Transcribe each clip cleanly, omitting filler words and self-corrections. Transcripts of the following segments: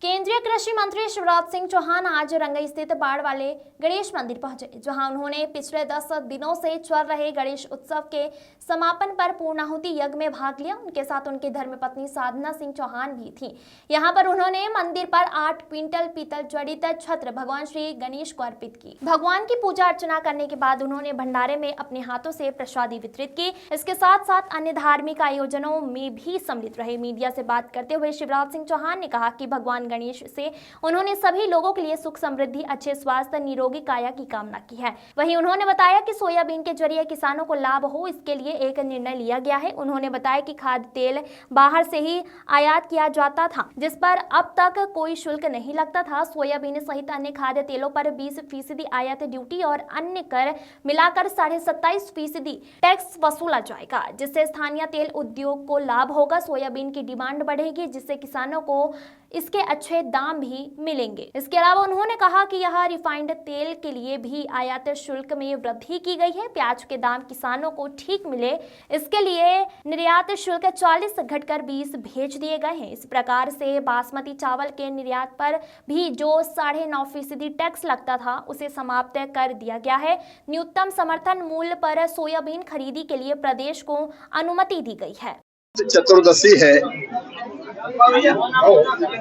केंद्रीय कृषि मंत्री शिवराज सिंह चौहान आज रंगई स्थित बाढ़ वाले गणेश मंदिर पहुंचे, जहां उन्होंने पिछले 10 दिनों से चल रहे गणेश उत्सव के समापन पर पूर्णाहुति यज्ञ में भाग लिया। उनके साथ उनकी धर्मपत्नी साधना सिंह चौहान भी थीं। यहां पर उन्होंने मंदिर पर 8 क्विंटल पीतल जड़ित छत्र भगवान श्री गणेश को अर्पित की। भगवान की पूजा अर्चना करने के बाद उन्होंने भंडारे में अपने हाथों से प्रसादी वितरित की। इसके साथ साथ अन्य धार्मिक आयोजनों में भी सम्मिलित रहे। मीडिया से बात करते हुए शिवराज सिंह चौहान ने कहा कि भगवान गणेश से उन्होंने सभी लोगों के लिए सुख समृद्धि, अच्छे स्वास्थ्य, निरोगी काया की कामना की है। वहीं उन्होंने बताया कि सोयाबीन के जरिए किसानों को लाभ हो, इसके लिए एक निर्णय लिया गया है। उन्होंने बताया कि खाद्य तेल बाहर से ही आयात किया जाता था, जिस पर अब तक कोई शुल्क नहीं लगता था। सोयाबीन सहित अन्य खाद्य तेलों पर 20% आयात ड्यूटी और अन्य कर मिलाकर 27.5% टैक्स वसूला जाएगा, जिससे स्थानीय तेल उद्योग को लाभ होगा। सोयाबीन की डिमांड बढ़ेगी, जिससे किसानों को इसके अच्छे दाम भी मिलेंगे। इसके अलावा उन्होंने कहा कि यह रिफाइंड तेल के लिए भी आयात शुल्क में वृद्धि की गई है। प्याज के दाम किसानों को ठीक मिले, इसके लिए निर्यात शुल्क 40 घटकर 20 भेज दिए गए हैं। इस प्रकार से बासमती चावल के निर्यात पर भी जो 9.5% टैक्स लगता था, उसे समाप्त कर दिया गया है। न्यूनतम समर्थन मूल्य पर सोयाबीन खरीदी के लिए प्रदेश को अनुमति दी गई है। चतुर्दशी है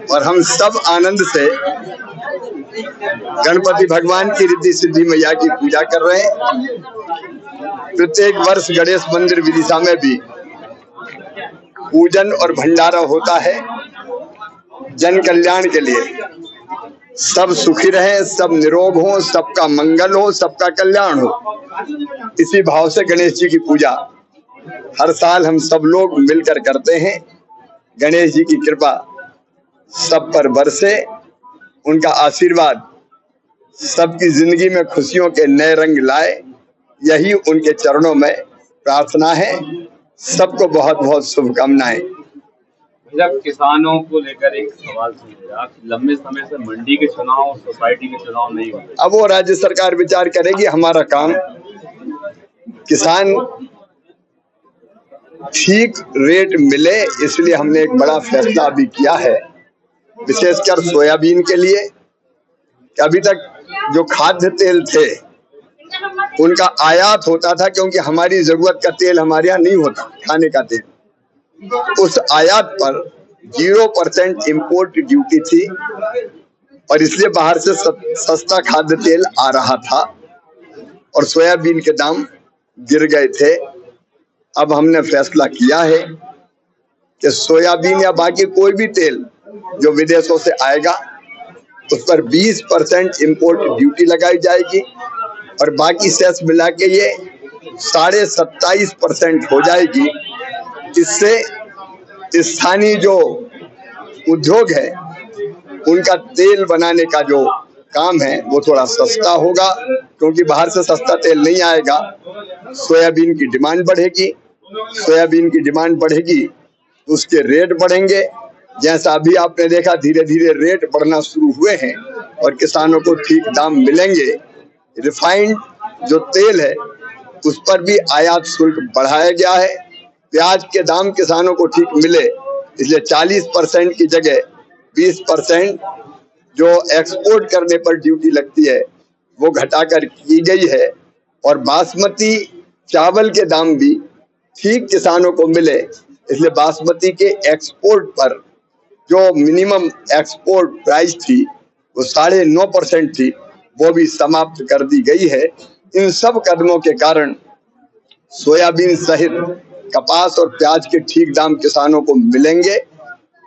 और हम सब आनंद से गणपति भगवान की रिद्धि सिद्धि मैया की पूजा कर रहे हैं। प्रत्येक वर्ष गणेश मंदिर विदिशा में भी पूजन और भंडारा होता है जन कल्याण के लिए। सब सुखी रहे, सब निरोग हो, सबका मंगल हो, सबका कल्याण हो। इसी भाव से गणेश जी की पूजा हर साल हम सब लोग मिलकर करते हैं। गणेश जी की कृपा सब पर बरसे, उनका आशीर्वाद सबकी जिंदगी में खुशियों के नए रंग लाए, यही उनके चरणों में प्रार्थना है। सबको बहुत बहुत शुभकामनाएं। जब किसानों को लेकर एक सवाल सुनेगा, लंबे समय से मंडी के चुनाव, सोसाइटी के चुनाव नहीं होते। अब वो राज्य सरकार विचार करेगी। हमारा काम किसान ठीक रेट मिले, इसलिए हमने एक बड़ा फैसला भी किया है, विशेषकर सोयाबीन के लिए। अभी तक जो खाद्य तेल थे उनका आयात होता था, क्योंकि हमारी जरूरत का तेल हमारे यहाँ नहीं होता, खाने का तेल। उस आयात पर 0% इम्पोर्ट ड्यूटी थी और इसलिए बाहर से सस्ता खाद्य तेल आ रहा था और सोयाबीन के दाम गिर गए थे। अब हमने फैसला किया है कि सोयाबीन या बाकी कोई भी तेल जो विदेशों से आएगा उस पर 20% इम्पोर्ट ड्यूटी लगाई जाएगी और बाकी सेस मिला के ये 27.5% हो जाएगी। इससे स्थानीय जो उद्योग है उनका तेल बनाने का जो काम है वो थोड़ा सस्ता होगा, क्योंकि बाहर से सस्ता तेल नहीं आएगा। सोयाबीन की डिमांड बढ़ेगी, सोयाबीन की डिमांड बढ़ेगी तो उसके रेट बढ़ेंगे। जैसा अभी आपने देखा, धीरे धीरे रेट बढ़ना शुरू हुए हैं और किसानों को ठीक दाम मिलेंगे। रिफाइंड जो तेल है उस पर भी आयात शुल्क बढ़ाया गया है। प्याज के दाम किसानों को ठीक मिले, इसलिए 40% की जगह 20% जो एक्सपोर्ट करने पर ड्यूटी लगती है वो घटाकर की गई है। और बासमती चावल के दाम भी ठीक किसानों को मिले, इसलिए बासमती के एक्सपोर्ट पर जो मिनिमम एक्सपोर्ट प्राइस थी वो 9.5% थी, वो भी समाप्त कर दी गई है। इन सब कदमों के कारण सोयाबीन सहित कपास और प्याज के ठीक दाम किसानों को मिलेंगे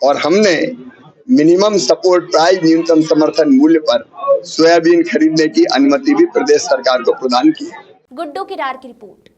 और हमने मिनिमम सपोर्ट प्राइस, न्यूनतम समर्थन मूल्य पर सोयाबीन खरीदने की अनुमति भी प्रदेश सरकार को प्रदान की है। गुड्डू किरार की रिपोर्ट।